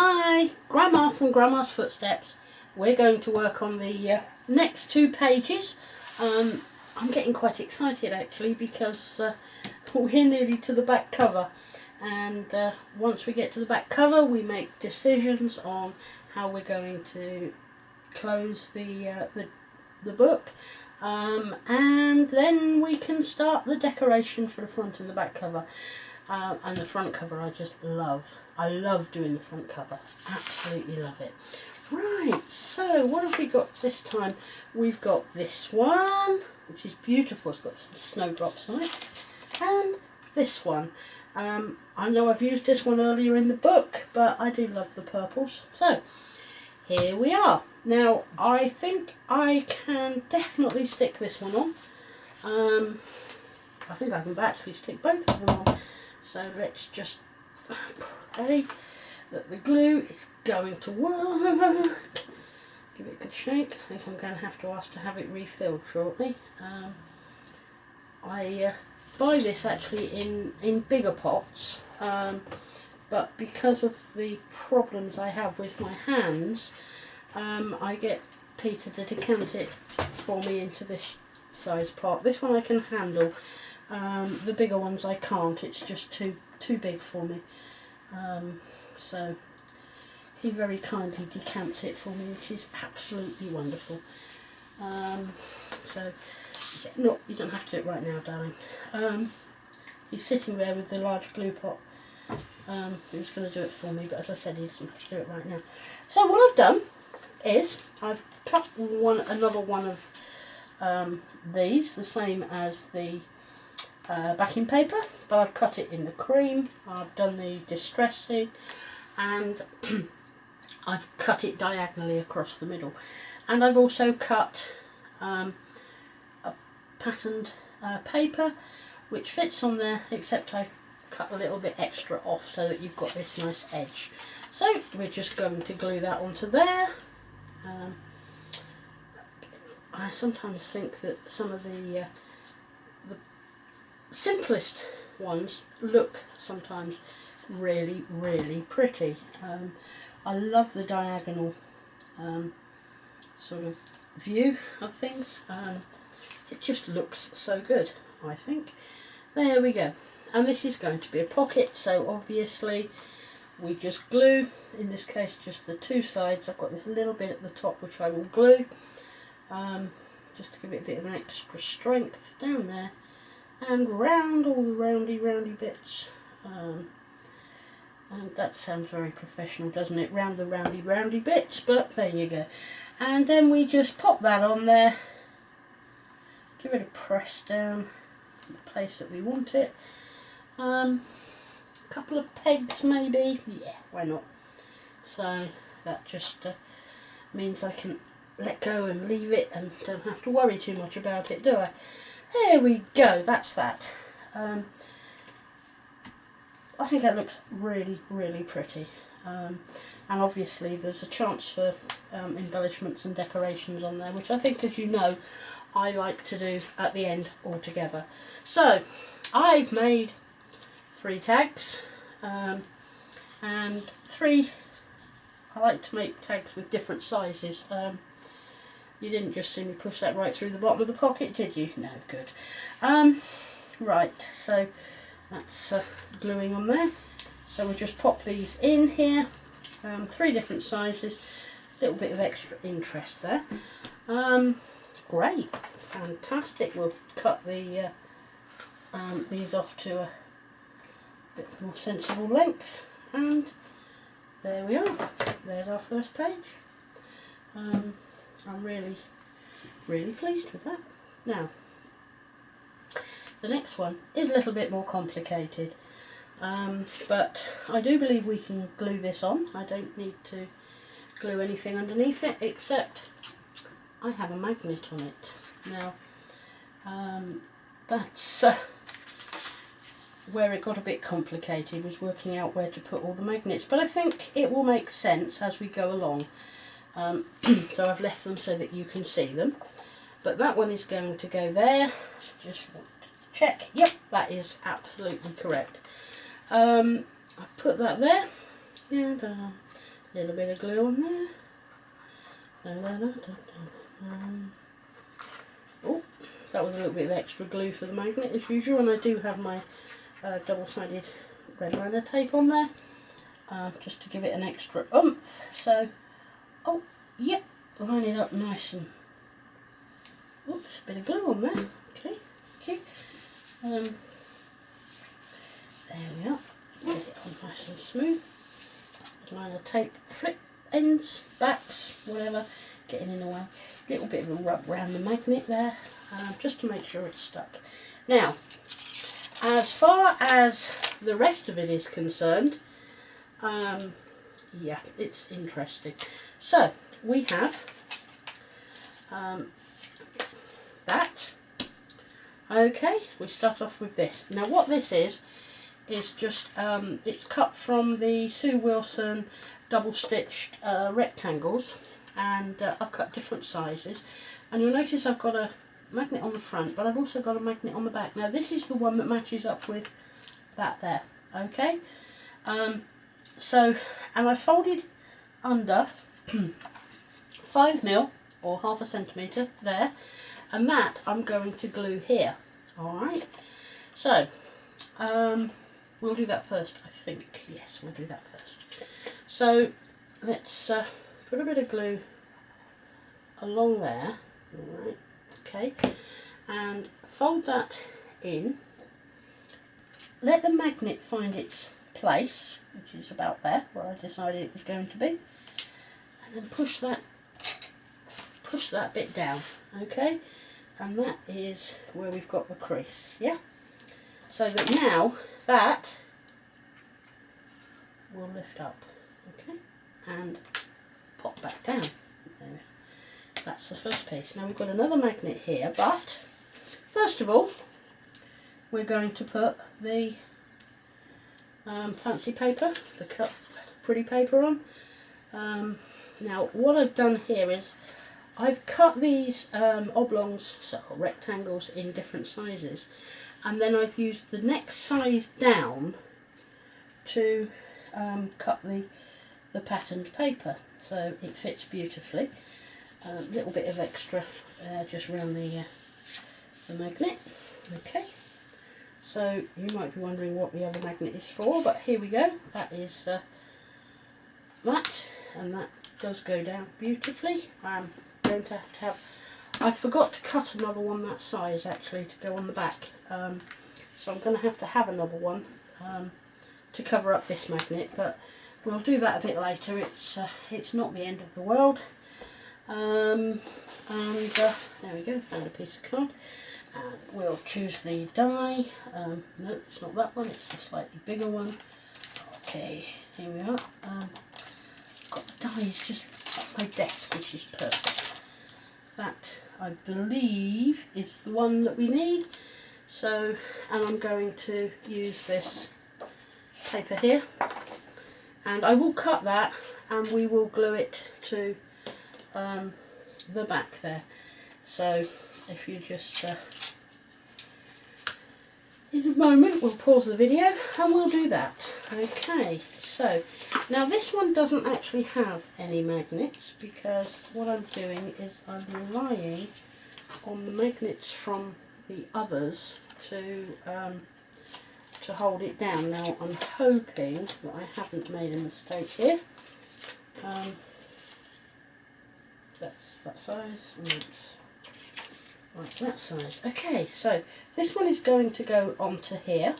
Hi, Grandma from Grandma's Footsteps. We're going to work on the next 2 pages. I'm getting quite excited actually because we're nearly to the back cover, and once we get to the back cover we make decisions on how we're going to close the book, and then we can start the decoration for the front and the back cover. And the front cover I just love. I love doing the front cover. Absolutely love it. Right, so what have we got this time? We've got this one, which is beautiful. It's got some snowdrops on it. And this one. I know I've used this one earlier in the book, but I do love the purples. So, here we are. Now, I think I can definitely stick this one on. I think I can actually stick both of them on. So let's just pray that the glue is going to work. Give it a good shake. I think I'm going to have to ask to have it refilled shortly. I buy this actually in bigger pots, but because of the problems I have with my hands, I get Peter to decant it for me into this size pot. This one I can handle. The bigger ones I can't, it's just too big for me. So he very kindly decants it for me, which is absolutely wonderful. So no, you don't have to do it right now, darling. He's sitting there with the large glue pot. He was going to do it for me, but as I said, he doesn't have to do it right now. So what I've done is I've cut another one of these, the same as the backing paper, but I've cut it in the cream. I've done the distressing, and I've cut it diagonally across the middle, and I've also cut a patterned paper which fits on there, except I've cut a little bit extra off so that you've got this nice edge. So we're just going to glue that onto there. I sometimes think that some of the simplest ones look sometimes really pretty. I love the diagonal sort of view of things. It just looks so good, I think. There we go. And this is going to be a pocket, so obviously we just glue, in this case just the 2 sides. I've got this little bit at the top which I will glue, just to give it a bit of an extra strength down there, and round all the roundy bits, and that sounds very professional, doesn't it? Round the roundy bits, but there you go. And then we just pop that on there, give it a press down in the place that we want it. A couple of pegs maybe, yeah, why not? So that just means I can let go and leave it and don't have to worry too much about it, do I? There we go, that's that. I think that looks really pretty. And obviously there's a chance for embellishments and decorations on there, which I think, as you know, I like to do at the end altogether. So I've made 3 tags, and 3, I like to make tags with different sizes. You didn't just see me push that right through the bottom of the pocket, did you? No, good. Right, so that's gluing on there. So we'll just pop these in here. 3 different sizes. A little bit of extra interest there. Great, fantastic. We'll cut the these off to a bit more sensible length, and there we are. There's our first page. I'm really pleased with that. Now, the next one is a little bit more complicated, but I do believe we can glue this on. I don't need to glue anything underneath it, except I have a magnet on it. Now, that's where it got a bit complicated, was working out where to put all the magnets, but I think it will make sense as we go along. So I've left them so that you can see them, but that one is going to go there. Just want to check, yep, that is absolutely correct. I've put that there, and Little bit of glue on there. Oh, that was a little bit of extra glue for the magnet as usual, and I do have my double-sided red liner tape on there, just to give it an extra oomph. So, oh, yep, line it up nice and, oops, a bit of glue on there. Okay, okay. There we are. Get it on nice and smooth. Liner tape, flip ends, backs, whatever, getting in the way. A little bit of a rub around the magnet there, just to make sure it's stuck. Now, as far as the rest of it is concerned, yeah, it's interesting. So, we have that. Okay, we start off with this. Now what this is just, it's cut from the Sue Wilson double stitched rectangles, and I've cut different sizes, and you'll notice I've got a magnet on the front, but I've also got a magnet on the back. Now this is the one that matches up with that there, okay? So, and I folded under 5mm or half a centimetre there, and that I'm going to glue here. Alright, so we'll do that first, I think. Yes, we'll do that first. So let's put a bit of glue along there. Alright, okay, and fold that in. Let the magnet find its place, which is about there, where I decided it was going to be, and then push that bit down, okay, and that is where we've got the crease, yeah, so that now that will lift up, okay, and pop back down. There we are. That's the first piece. Now we've got another magnet here, but first of all we're going to put the fancy paper, the cut pretty paper on. Now what I've done here is I've cut these oblongs, so rectangles, in different sizes, and then I've used the next size down to cut the patterned paper, so it fits beautifully. A little bit of extra just around the magnet. Okay, so you might be wondering what the other magnet is for, but here we go. That is that, and that does go down beautifully. I'm going to have, I forgot to cut another one that size actually to go on the back, so I'm going to have another one to cover up this magnet, but we'll do that a bit later. It's not the end of the world. And there we go, found a piece of card, and we'll choose the die. No, it's not that one, it's the slightly bigger one. Okay, here we are. Got the dies just on my desk, which is perfect. That, I believe, is the one that we need. So, and I'm going to use this paper here, and I will cut that, and we will glue it to the back there. So if you just in a moment we'll pause the video and we'll do that. Okay, so now this one doesn't actually have any magnets, because what I'm doing is I'm relying on the magnets from the others to hold it down. Now I'm hoping that I haven't made a mistake here. That's that size, and that's like that size. Okay, so this one is going to go onto here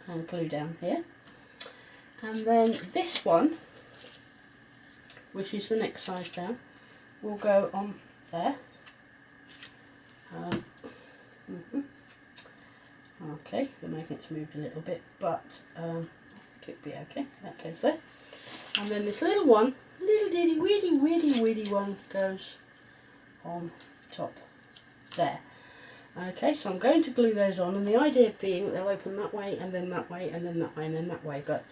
and glue down here, and then this one, which is the next size down, will go on there. Okay, the magnet's moved a little bit, but I think it'll be okay. That goes there, and then this little one, little ditty weedy one, goes on top there. Okay, so I'm going to glue those on, and the idea being they'll open that way, and then that way, and then that way, and then that way. But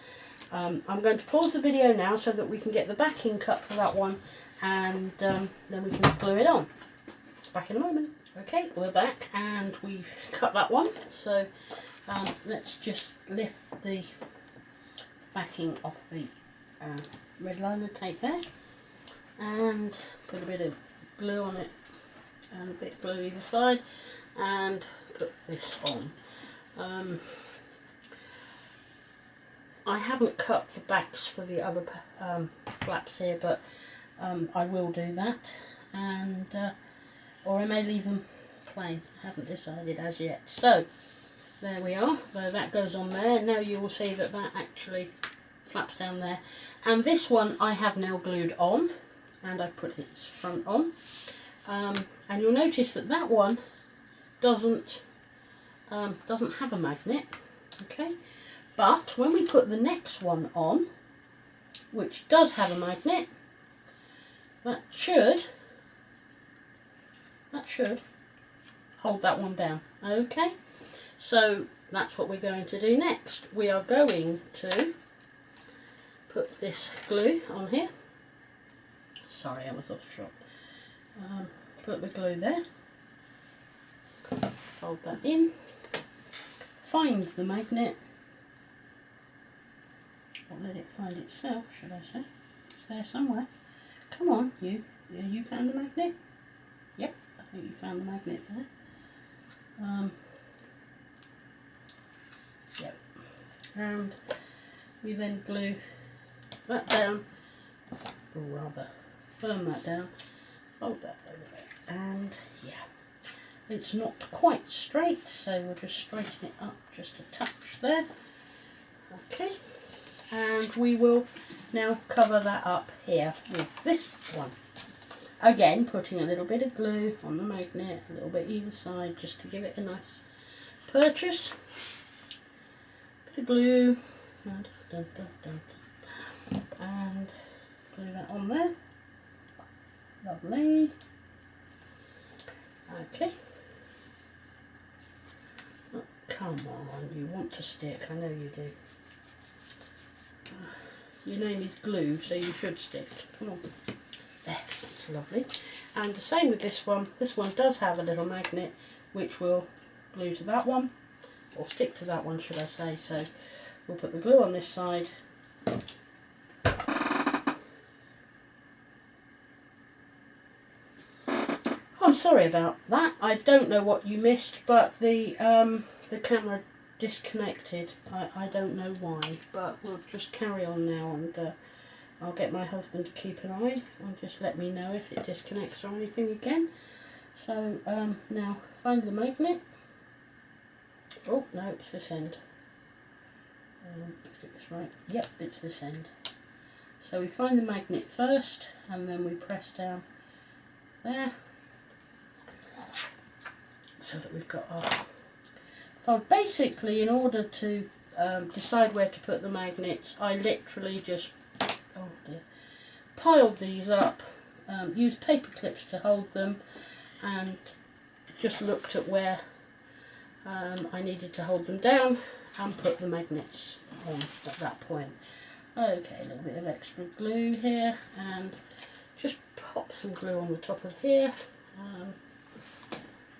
I'm going to pause the video now so that we can get the backing cut for that one, and then we can glue it on. Back in a moment. Okay, we're back, and we've cut that one. So let's just lift the backing off the red liner tape there, and put a bit of glue on it, and a bit of glue either side, and put this on. I haven't cut the backs for the other flaps here, but I will do that, and or I may leave them plain. I haven't decided as yet. So there we are. So that goes on there. Now you will see that that actually flaps down there. And this one I have now glued on, and I've put its front on. And you'll notice that that one doesn't have a magnet. Okay. But when we put the next one on, which does have a magnet, that should hold that one down. Okay, so that's what we're going to do next. We are going to put this glue on here. Sorry, I was off track. Put the glue there, fold that in, find the magnet. Or let it find itself, should I say. It's there somewhere. Come on, you found the magnet? Yep, I think you found the magnet there. Yep. And we then glue that down, or rather firm that down, fold that over there, and yeah, it's not quite straight, so we'll just straighten it up just a touch there. Okay. And we will now cover that up here with this one. Again, putting a little bit of glue on the magnet, a little bit either side, just to give it a nice purchase. Bit of glue, and glue that on there. Lovely. Okay. Oh, come on, you want to stick, I know you do. Your name is glue, so you should stick. Come on. There, that's lovely. And the same with this one. This one does have a little magnet which will glue to that one, or stick to that one, should I say. So we'll put the glue on this side. I'm sorry about that. I don't know what you missed, but the camera disconnected. I don't know why, but we'll just carry on now, and I'll get my husband to keep an eye and just let me know if it disconnects or anything again. So now find the magnet. Oh no, it's this end. Let's get this right. Yep, it's this end. So we find the magnet first, and then we press down there, so that we've got our fold. Basically, in order to decide where to put the magnets, I literally just piled these up, used paper clips to hold them, and just looked at where I needed to hold them down and put the magnets on at that point. Okay, a little bit of extra glue here, and just pop some glue on the top of here.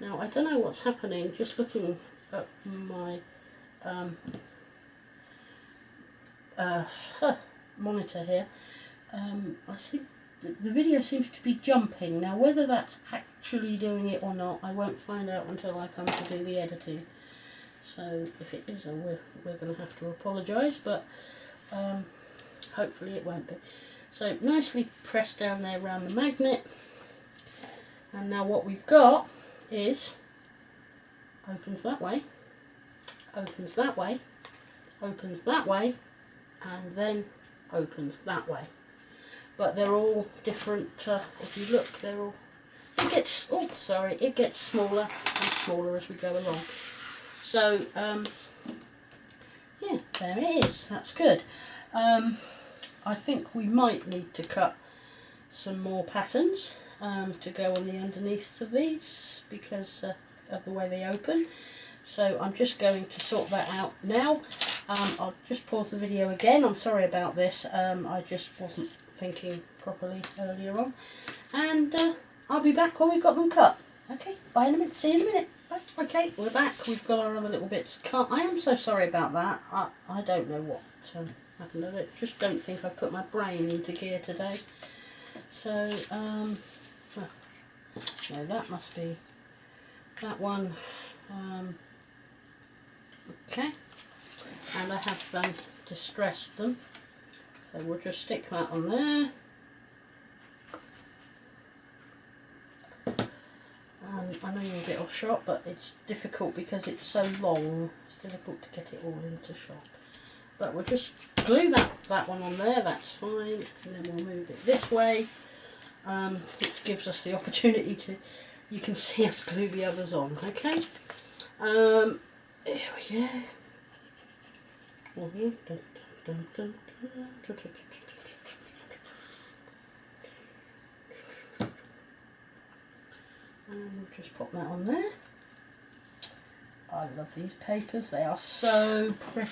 Now I don't know what's happening, just looking at my monitor here, I see the video seems to be jumping. Now whether that's actually doing it or not, I won't find out until I come to do the editing. So if it is, we're going to have to apologise, but hopefully it won't be. So nicely pressed down there around the magnet, and now what we've got is opens that way, opens that way, opens that way, and then opens that way. But they're all different. If you look, they're all. It gets it gets smaller and smaller as we go along. So yeah, there it is. That's good. I think we might need to cut some more patterns to go on the underneath of these because of the way they open. So I'm just going to sort that out now. I'll just pause the video again. I'm sorry about this. I just wasn't thinking properly earlier on. And I'll be back when we've got them cut. Okay, bye in a minute. See you in a minute. Bye. Okay, we're back. We've got our other little bits cut. I am so sorry about that. I don't know what happened. I just don't think I've put my brain into gear today. So, no, that must be that one. Okay, and I have distressed them, so we'll just stick that on there. I know you'll get off shot, but it's difficult because it's so long. It's difficult to get it all into shot. But we'll just glue that one on there, that's fine. And then we'll move it this way, which gives us the opportunity to, you can see us glue the others on, okay? Here we go. And we'll just pop that on there. I love these papers, they are so pretty.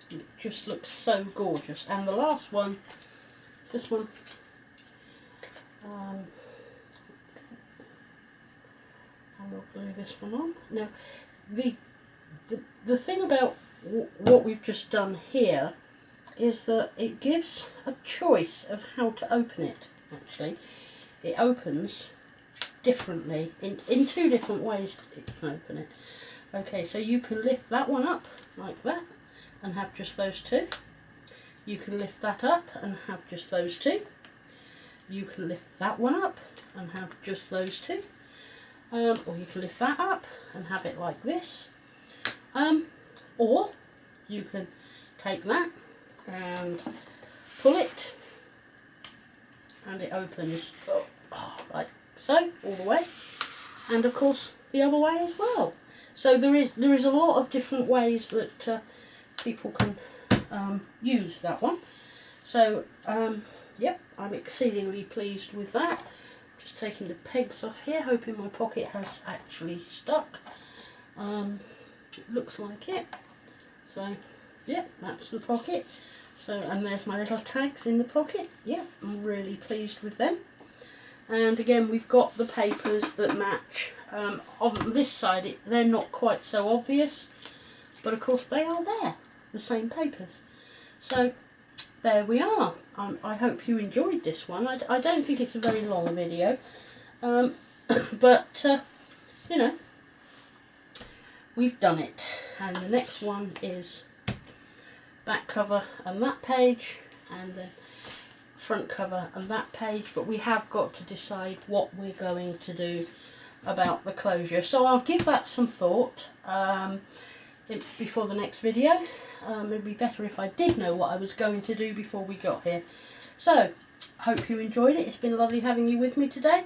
It just looks so gorgeous. And the last one is this one. And we'll glue this one on. Now, the thing about what we've just done here is that it gives a choice of how to open it, actually. It opens differently, in two different ways you can open it. Okay, so you can lift that one up like that and have just those two. You can lift that up and have just those two. You can lift that one up and have just those two. Or you can lift that up and have it like this. Or you can take that and pull it and it opens like so, all the way, and of course the other way as well. So there is a lot of different ways that people can use that one. So yep, I'm exceedingly pleased with that. Just taking the pegs off here, hoping my pocket has actually stuck. It looks like it. So yep, that's the pocket. So, and there's my little tags in the pocket. Yep, I'm really pleased with them. And again, we've got the papers that match. On this side, they're not quite so obvious, but of course they are there, the same papers. So there we are. I hope you enjoyed this one. I don't think it's a very long video, but you know, we've done it. And the next one is back cover and that page, and then front cover and that page, but we have got to decide what we're going to do about the closure. So I'll give that some thought before the next video. It'd be better if I did know what I was going to do before we got here. So, hope you enjoyed it. It's been lovely having you with me today.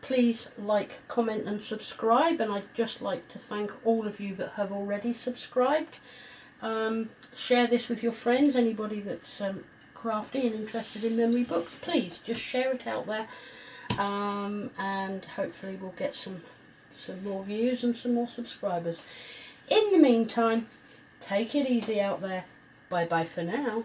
Please like, comment and subscribe, and I'd just like to thank all of you that have already subscribed. Share this with your friends, anybody that's crafty and interested in memory books. Please just share it out there, and hopefully we'll get some more views and some more subscribers. In the meantime, take it easy out there. Bye bye for now.